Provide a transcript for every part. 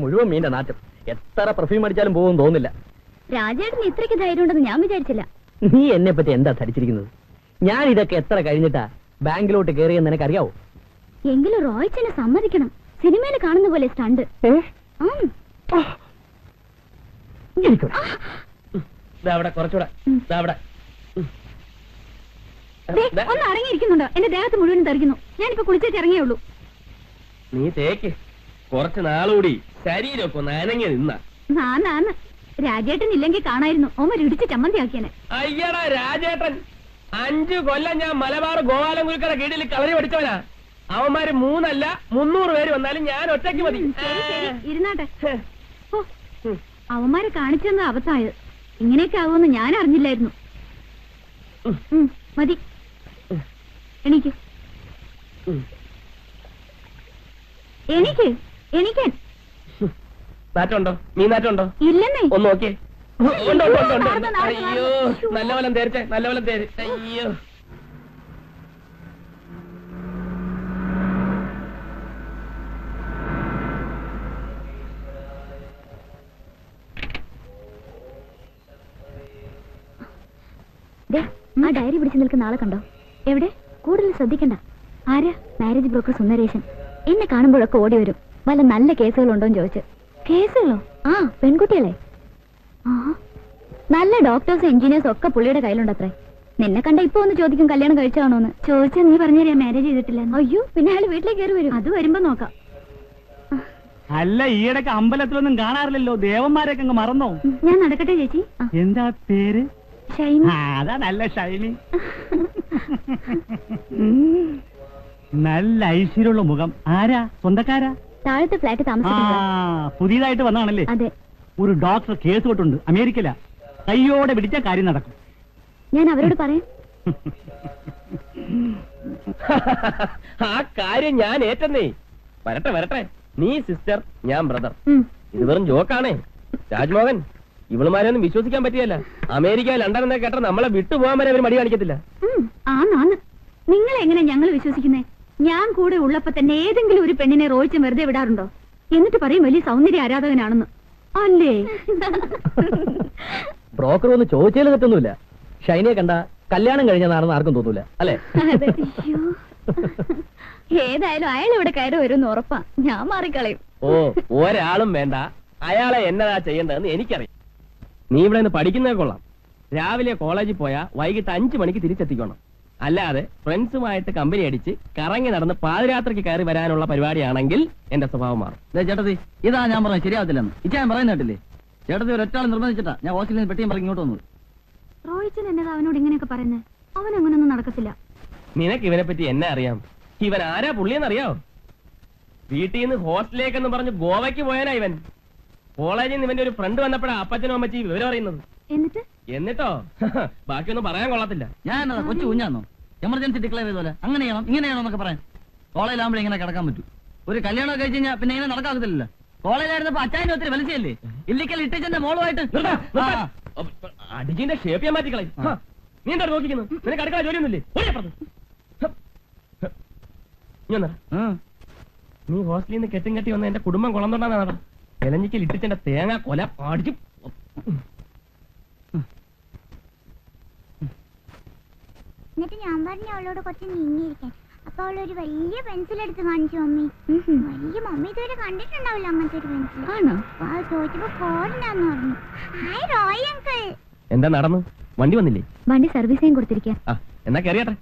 മുഴുവൻ മീന്റെ നാറ്റം. എത്ര പെർഫ്യൂം അടിച്ചാലും പോകും തോന്നില്ല. രാജേട്ടന് ഇത്രയ്ക്ക് ധൈര്യം ഉണ്ടെന്ന് ഞാൻ വിചാരിച്ചില്ല. നീ എന്നെ പറ്റി എന്താ ധരിച്ചിരിക്കുന്നത്? ഞാൻ ഇതൊക്കെ എത്ര കഴിഞ്ഞിട്ടാ ബാങ്കിലോട്ട് കയറിയെന്ന് നിനക്കറിയാവോ? എങ്കിലും റോയ്ച്ചനെ സമ്മതിക്കണം. സിനിമയിൽ കാണുന്ന പോലെ സ്റ്റണ്ട്. കുറച്ചുകൂടെ ഒന്ന് അടങ്ങിയിരിക്കുന്നുണ്ടോ? എന്റെ ദേഹത്ത് മുഴുവൻ തെറിക്കുന്നു. ഞാനിപ്പോ കുളിച്ചിട്ട് ഇറങ്ങിയുള്ളൂ. നീ തേക്ക് കുറച്ച് നാളുകൂടി ശരീരമൊക്കെ ഒന്ന് അനങ്ങി നിന്ന. നാന്ന് രാജേട്ടൻ ഇല്ലെങ്കിൽ കാണായിരുന്നു. ഓമ ഇടിച്ച് ചമ്മന്തിയാക്കിയനെ. അയ്യടാ രാജേട്ടൻ 5 കൊല്ലം ഞാൻ മലബാർ ഗോപാലൻകുൽക്കര കീഴിൽ കളരി പഠിച്ചവനാ. അവന്മാര് 3 അല്ല 300 പേര് വന്നാലും ഞാൻ ഒറ്റയ്ക്ക് മതി. ഇരുന്നാട്ടെ. അവന്മാരെ കാണിച്ചെന്ന അബദ്ധമായത്. ഇങ്ങനെയൊക്കെ ആവുമെന്ന് ഞാൻ അറിഞ്ഞില്ലായിരുന്നു. മതി, എണീക്ക് എണീക്ക് എണീക്കാൻ. നാറ്റുണ്ടോ? നീ നാറ്റുണ്ടോ? ഇല്ലെന്നേ. ഒന്ന് നോക്കിയേ. അയ്യോ, നല്ല വലം തേർച്ചേ, നല്ല വലം തേര്. അയ്യോ, ആ ഡയറി പിടിച്ചു നിൽക്കുന്ന ആളെ കണ്ടോ? എവിടെ? കൂടുതൽ ശ്രദ്ധിക്കണ്ട. ആരാ? Marriage broker Sundaresan. എന്നെ കാണുമ്പോഴൊക്കെ ഓടി വരും. വല്ല നല്ല കേസുകളുണ്ടോന്ന് ചോദിച്ച്. കേസുകളോ? ആ, പെൺകുട്ടികളെ. ആ, നല്ല ഡോക്ടേഴ്സ് എഞ്ചിനീയേഴ്സും ഒക്കെ പുള്ളിയുടെ കയ്യിലുണ്ടത്രേ. നിന്നെ കണ്ട ഇപ്പൊ ഒന്ന് ചോദിക്കും കല്യാണം കഴിച്ചാണോന്ന്. ചോദിച്ചാ നീ പറഞ്ഞുതരാ മാരേജ് ചെയ്തിട്ടില്ല. അയ്യോ, പിന്നെ അയാൾ വീട്ടിലേക്ക് കയറി വരും. അത് വരുമ്പോ നോക്കാം. അല്ല, ഈയിടക്ക് അമ്പലത്തിലൊന്നും കാണാറില്ലല്ലോ. ദേവന്മാരൊക്കെ അങ്ങ് മറന്നോ? ഞാൻ നടക്കട്ടെ ചേച്ചി. എന്താ പേര്? ഷൈനി. അതാ നല്ല ഷൈനി. നല്ല ഐശ്വര്യമുള്ള മുഖം. ആരാ? സ്വന്തക്കാരാ? താഴത്തെ ഫ്ലാറ്റ് താമസിക്കുന്ന. പുതിയതായിട്ട് വന്നാണല്ലേ? അതെ. ഒരു ഡോക്ടർ കേസ് തൊട്ടുണ്ട് അമേരിക്കയില. കയ്യോടെ പിടിച്ച കാര്യം നടക്കും. ഞാൻ അവരോട് പറയാം. ആ കാര്യം ഞാൻ ഏറ്റെന്നേ. വരട്ടെ വരട്ടെ. നീ സിസ്റ്റർ, ഞാൻ ബ്രദർ. ഇത് വെറും ജോക്കാണേ. രാജ്മോഹൻ, ഇവളുമാരെയൊന്നും വിശ്വസിക്കാൻ പറ്റിയല്ല. അമേരിക്ക, ലണ്ടൻ എന്നൊക്കെ കേട്ടാ നമ്മളെ വിട്ടുപോകാൻ വരെ അവർ മടി കാണിക്കത്തില്ല. ആന്ന്. നിങ്ങൾ എങ്ങനെ ഞങ്ങൾ വിശ്വസിക്കുന്നേ? ഞാൻ കൂടെ ഉള്ളപ്പോ തന്നെ ഏതെങ്കിലും ഒരു പെണ്ണിനെ റോയിച്ച് വെറുതെ വിടാറുണ്ടോ? എന്നിട്ട് പറയും വലിയ സൗന്ദര്യ ആരാധകനാണെന്ന്. അല്ലേ? ബ്രോക്കർ ഒന്ന് ചോദിച്ചാൽ തെറ്റൊന്നുമില്ല. ഷൈനിയെ കണ്ട കല്യാണം കഴിഞ്ഞതാണെന്ന് ആർക്കും തോന്നൂല, അല്ലേ? ഏതായാലും അയാൾ ഇവിടെ കയറി വരുമെന്ന് ഉറപ്പാ. ഞാൻ മാറിക്കളയും. ഓ, ഒരാളും വേണ്ട. അയാളെ എന്നതാ ചെയ്യേണ്ടതെന്ന് എനിക്കറിയാം. നീ ഇവിടെ നിന്ന് പഠിക്കുന്നത് കൊള്ളാം. രാവിലെ കോളേജിൽ പോയാ വൈകിട്ട് 5 മണിക്ക് തിരിച്ചെത്തിക്കണം. അല്ലാതെ ഫ്രണ്ട്സുമായിട്ട് കമ്പനി അടിച്ച് കറങ്ങി നടന്ന് പാതിരാത്രിക്ക് കയറി വരാനുള്ള പരിപാടിയാണെങ്കിൽ എന്റെ സ്വഭാവം മാറും. ചേട്ടത്തി, ഇതാ ഞാൻ പറഞ്ഞത് ശരിയാവത്തില്ലെന്ന്. ഞാൻ പറയുന്ന കേട്ടില്ലേ? ചേട്ടത്തി ഒരൊറ്റാൾ നിർബന്ധിച്ചിട്ടാ ഞാൻ ഹോസ്റ്റലിൽ നിന്ന് പെട്ടിയും പറഞ്ഞ് ഇങ്ങോട്ട് വന്നത്. റോയിച്ചൻ എന്നതാ അവനോട് ഇങ്ങനെയൊക്കെ പറയുന്നത്? അവൻ അങ്ങനൊന്നും നടക്കത്തില്ല. നിനക്ക് ഇവനെ പറ്റി എന്നെ അറിയാം. ഇവൻ ആരാ പുള്ളിയെന്നറിയാവോ? വീട്ടിൽ നിന്ന് ഹോസ്റ്റലിലേക്കെന്ന് പറഞ്ഞ് ഗോവയ്ക്ക് പോയാനാ ഇവൻ. കോളേജിൽ നിന്ന് ഇവന്റെ ഒരു ഫ്രണ്ട് വന്നപ്പോഴാ അപ്പച്ചനും അമ്മച്ചി വിവരം അറിയുന്നത്. എന്നിട്ടോ ബാക്കിയൊന്നും പറയാൻ കൊള്ളത്തില്ല. ഞാൻ എന്നതാ കൊച്ചു കുഞ്ഞാന്നോ? എമർജൻസി ഡിക്ലെയർ ചെയ്തോലെ അങ്ങനെ ചെയ്യണം ഇങ്ങനെ ചെയ്യണം എന്നൊക്കെ പറയാൻ. കോളേജിലാകുമ്പോൾ ഇങ്ങനെ കിടക്കാൻ പറ്റൂ. ഒരു കല്യാണം കഴിച്ച് കഴിഞ്ഞാൽ പിന്നെ ഇങ്ങനെ നടക്കാത്തില്ലല്ലോ. കോളേജിലായിരുന്നപ്പോ അച്ചായനും ഒത്തിരി വലിച്ചല്ലേ? ഇല്ലിക്കൽ ഇട്ടിച്ചന്റെ മോളുമായിട്ട് അടിജിന്റെ ഷേപ്പ് ഞാൻ മാറ്റിക്കളയും. നീ എന്താ നോക്കിക്കുന്നു? നിനക്ക് അടുക്കള ജോലിയൊന്നുമില്ലേ? നീ ഹോസ്റ്റലിൽ നിന്ന് കെട്ടും കെട്ടി വന്ന എന്റെ കുടുംബം കുളം തൊണ്ടാണ് നട. എലഞ്ഞിക്കൽ ഇട്ടിച്ചന്റെ തേങ്ങ കൊല അടിച്ചു. എന്നിട്ട് ഞാൻ പറഞ്ഞു അവളോട് കുറച്ച് നീങ്ങിയിരിക്കാൻ. അപ്പൊ അവളൊരു വലിയ പെൻസിൽ എടുത്ത് കാണിച്ചു. മമ്മി വലിയ മമ്മി ഇതുവരെ കണ്ടിട്ടുണ്ടാവില്ല അങ്ങനത്തെ ഒരു പെൻസിൽ. ആണോ? ചോദിച്ചപ്പോ ഫോറിനാന്ന് പറഞ്ഞു. Hi Roy uncle. എന്താ നടന്നു? വണ്ടി വന്നില്ലേ? വണ്ടി സർവീസിങ് കൊടുത്തിരിക്കാം. എന്നാ കയറിയാട്ടെ.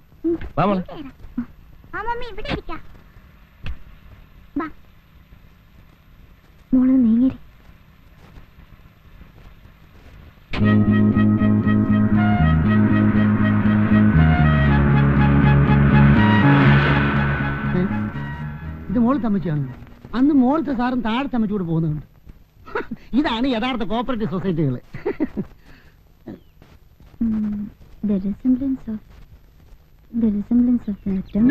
ആ മമ്മി ഇവിടെ ഇരിക്കാം. മോള് നീങ്ങിരി. ഇത് മോൾ തമ്മച്ചിയാണ്. അന്ന് മോളത്തെ സാറും താഴെ തമ്മച്ചൂടെ പോകുന്നുണ്ട്. ഇതാണ് യഥാർത്ഥ cooperative സൊസൈറ്റികൾ. The resemblance of the atom,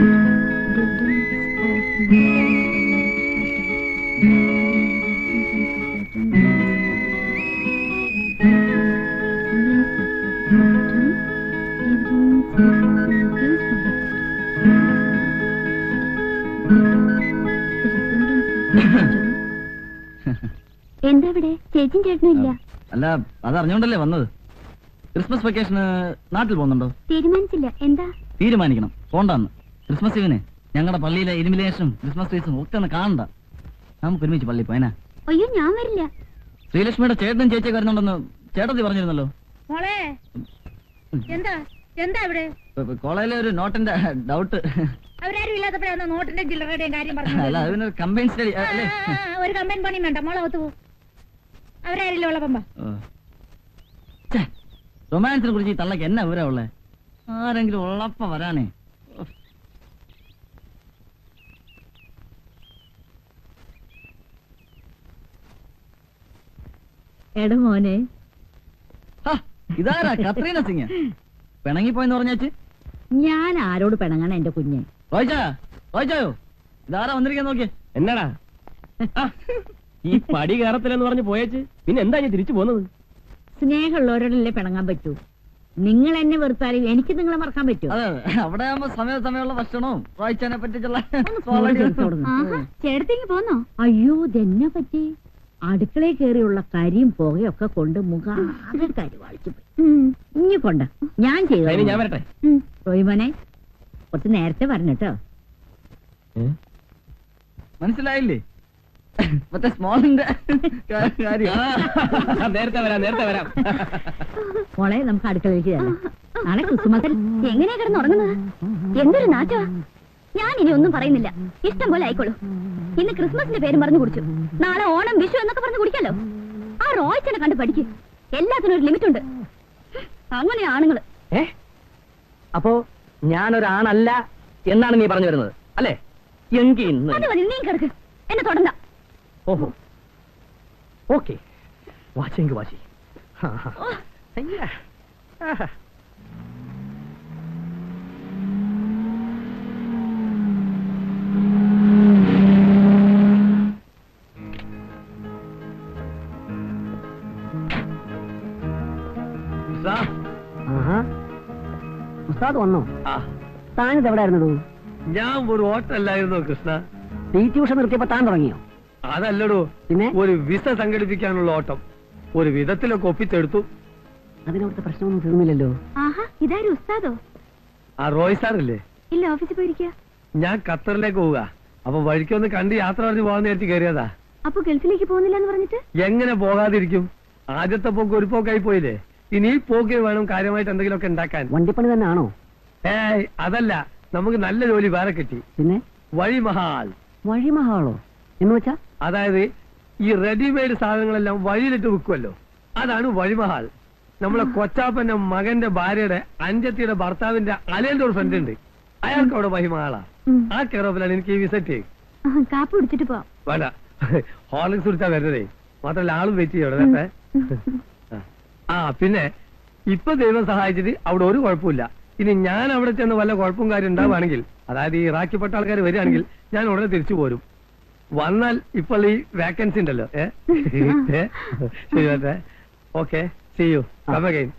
എന്താ ഇവിടെ ചേച്ചിയും ചേട്ടനും ഇല്ല? അല്ല അത് അറിഞ്ഞോണ്ടല്ലേ വന്നത്. ക്രിസ്മസ് വെക്കേഷന് നാട്ടിൽ പോകുന്നുണ്ടോ? തീരുമാനിച്ചില്ല. എന്താ? തീരുമാനിക്കണം, പോണ്ടാന്ന്. ക്രിസ്മസ് ഇവന് ഞങ്ങളുടെ പള്ളിയിലെ ഇലുമിനേഷനും ക്രിസ്മസ് ട്രീസും ഒക്കെ ഒന്ന് കാണണ്ട. നമുക്ക് ഒരുമിച്ച് പള്ളി പോയനാ. അയ്യോ, ഞാൻ വരില്ല. ശ്രീലക്ഷ്മിയുടെ ചേട്ടനും ചേച്ചിയൊക്കെ വരുന്നുണ്ടെന്ന് ചേട്ടത്തി പറഞ്ഞിരുന്നല്ലോ. മോളെ എന്താ എന്താ ഇവിടെ? കോളേജിലെ ഒരു നോട്ടിന്റെ ഡൗട്ട്. അവരാരും ഇല്ലാത്തപ്പോഴാണ് നോട്ടിന്റെ ജില്ലറുടെയും കാര്യം അല്ല പറഞ്ഞു. അതിന് കമ്പൈൻ സ്റ്റഡി അല്ലേ? ഒരു കമ്പൈൻ പണിയും വേണ്ട, മോളെ ഒത്തു പോകും. അവരാരില്ല ഉള്ളപ്പമ്പ. റൊമാൻസിനെ കുറിച്ച് ഈ തള്ളക്ക് എന്നാ വിവരം ഉള്ളേ? ആരെങ്കിലും ഉള്ളപ്പ വരാനേ. എട മോനെ, ഇതാരാ? കത്രീന സിംഗ് പിണങ്ങിപ്പോയെന്ന് പറഞ്ഞേച്ച്. ഞാൻ ആരോട് പിണങ്ങണ എന്റെ കുഞ്ഞെ? വായിച്ചായോ? ഇതാരാ വന്നിരിക്കാൻ നോക്കിയേ? എന്നാടാ ഈ പടി കയറത്തില്ലെന്ന് പറഞ്ഞ് പോയേച്ച് പിന്നെ എന്താ ഞാൻ തിരിച്ചു പോകുന്നത്? സ്നേഹമുള്ളവരോടല്ലേ പിണങ്ങാൻ പറ്റൂ. നിങ്ങൾ എന്നെ വെറുത്താലും എനിക്ക് നിങ്ങളെ മറക്കാൻ പറ്റുമോ? അതെ, അവിടെ ആകുമ്പോ സമയമുള്ള ഭക്ഷണവും വായിച്ചാനെ പറ്റിച്ചുള്ള ചേട്ടത്തേക്ക് പോന്നോ? അയ്യോ, ഇതെന്നെ പറ്റി? അടുക്കളയിൽ കയറിയുള്ള കരിയും പുകയൊക്കെ കൊണ്ട് മുഖാകെ കരിവാളിച്ചു പോയി. ഇനി കൊണ്ട ഞാൻ ചെയ്തു. ഞാൻ വരട്ടെ. റോയിമോനെ, കുറച്ച് നേരത്തെ വരണട്ടോ. മനസ്സിലായില്ലേ? മറ്റേ സ്മോളിന്റെ കാര്യം. നേരത്തെ വരാം. മോളെ, നമുക്ക് അടുക്കളയിലേക്ക് ചെല്ലാം. നാളെ ക്രിസ്മസ്. എങ്ങനെയാ കിടന്നുറങ്ങുന്നത്? എന്തൊരു നാറ്റാ. ഞാൻ ഇനി ഒന്നും പറയുന്നില്ല. ഇഷ്ടം പോലെ ആയിക്കോളൂ. ഇന്ന് ക്രിസ്മസിന്റെ പേരും പറഞ്ഞു കുടിച്ചു. നാളെ ഓണം, വിഷു എന്നൊക്കെ പറഞ്ഞു കുടിക്കാലോ. ആ റോയ്ച്ചനെ കണ്ട് പഠിക്കും. എല്ലാത്തിനും ഒരു ലിമിറ്റ് ഉണ്ട്. അങ്ങനെ ആണുങ്ങള്. അപ്പോ ഞാനൊരാണല്ല എന്നാണ് നീ പറഞ്ഞു വരുന്നത് അല്ലേ? എങ്കിൽ അത് മതി, നീ കിടക്ക്. എന്നെ തൊടണ്ട. ഓഹോ, ഓക്കെ. വാശിയെങ്കിൽ വാശി. ഉസ്താദ് വന്നോ? താനിത് എവിടെയായിരുന്നു? ഞാൻ ഒരു ഹോട്ടലായിരുന്നു കൃഷ്ണ. നീ ട്യൂഷൻ നിർത്തിയപ്പോ താൻ തുടങ്ങിയോ? അതല്ലടോ, പിന്നെ ഒരു വിസ സംഘടിപ്പിക്കാനുള്ള ഓട്ടം ഒരു വിധത്തിലൊക്കെ ഒപ്പിച്ചെടുത്തു. അതിനവിടുത്തെ പ്രശ്നമൊന്നും തീർന്നില്ലല്ലോ. ആഹാ, ഇതാരും ഉസ്താദോ? ആ റോയ് സാറല്ലേ? ഇല്ല, ഓഫീസിൽ പോയിരിക്കുക. ഞാൻ ഖത്തറിലേക്ക് പോവുക. അപ്പൊ വഴിക്കൊന്ന് കണ്ട് യാത്ര പറഞ്ഞ് പോകാൻ നേരത്തെ കയറിയതാ. അപ്പൊ ഗൾഫിലേക്ക് പോകുന്നില്ല എന്ന് പറഞ്ഞിട്ട്? എങ്ങനെ പോകാതിരിക്കും? ആദ്യത്തെ പോക്ക് ഒരു പോക്കായി പോയില്ലേ. ഇനി ഈ പോക്ക് വേണം കാര്യമായിട്ട് എന്തെങ്കിലുമൊക്കെ ഉണ്ടാക്കാൻ. വണ്ടിപ്പണി തന്നെ ആണോ? ഏയ് അതല്ല, നമുക്ക് നല്ല ജോലി വേറെ കിട്ടി. പിന്നെ വഴിമഹാൽ. വഴിമഹാളോ എന്ന് വെച്ചാ? അതായത് ഈ റെഡിമെയ്ഡ് സാധനങ്ങളെല്ലാം വഴിയിലിട്ട് വിൽക്കുമല്ലോ, അതാണ് വഴിമഹാൽ. നമ്മളെ കൊച്ചാപ്പന്റെ മകന്റെ ഭാര്യയുടെ അഞ്ചത്തിയുടെ ഭർത്താവിന്റെ അലയുടെ ഒരു ഫ്രണ്ട് ഉണ്ട്. അയാൾക്ക് അവിടെ വഴിമഹാളാ. ആ കെയറോഫിലാണ് എനിക്ക് ഈ വിസിറ്റ്. കാപ്പ് കുടിച്ചിട്ട് പോവാം. വേണ്ട, ഹോർലിക്സ് കുടിച്ചാ വരുന്നതേ. മാത്രല്ല ആളും വെയിറ്റ് ചെയ്യോടെ. ആ പിന്നെ ഇപ്പൊ ദൈവം സഹായിച്ചിട്ട് അവിടെ ഒരു കുഴപ്പമില്ല. ഇനി ഞാൻ അവിടെ ചെന്ന് വല്ല കുഴപ്പവും കാര്യം ഉണ്ടാവുകയാണെങ്കിൽ, അതായത് ഈ ഇറാഖിപ്പെട്ട ആൾക്കാർ വരികയാണെങ്കിൽ ഞാൻ ഉടനെ തിരിച്ചു പോരും. വന്നാൽ ഇപ്പോൾ ഈ വാക്കൻസി ഉണ്ടല്ലോ. ശരി, okay, see you, come again.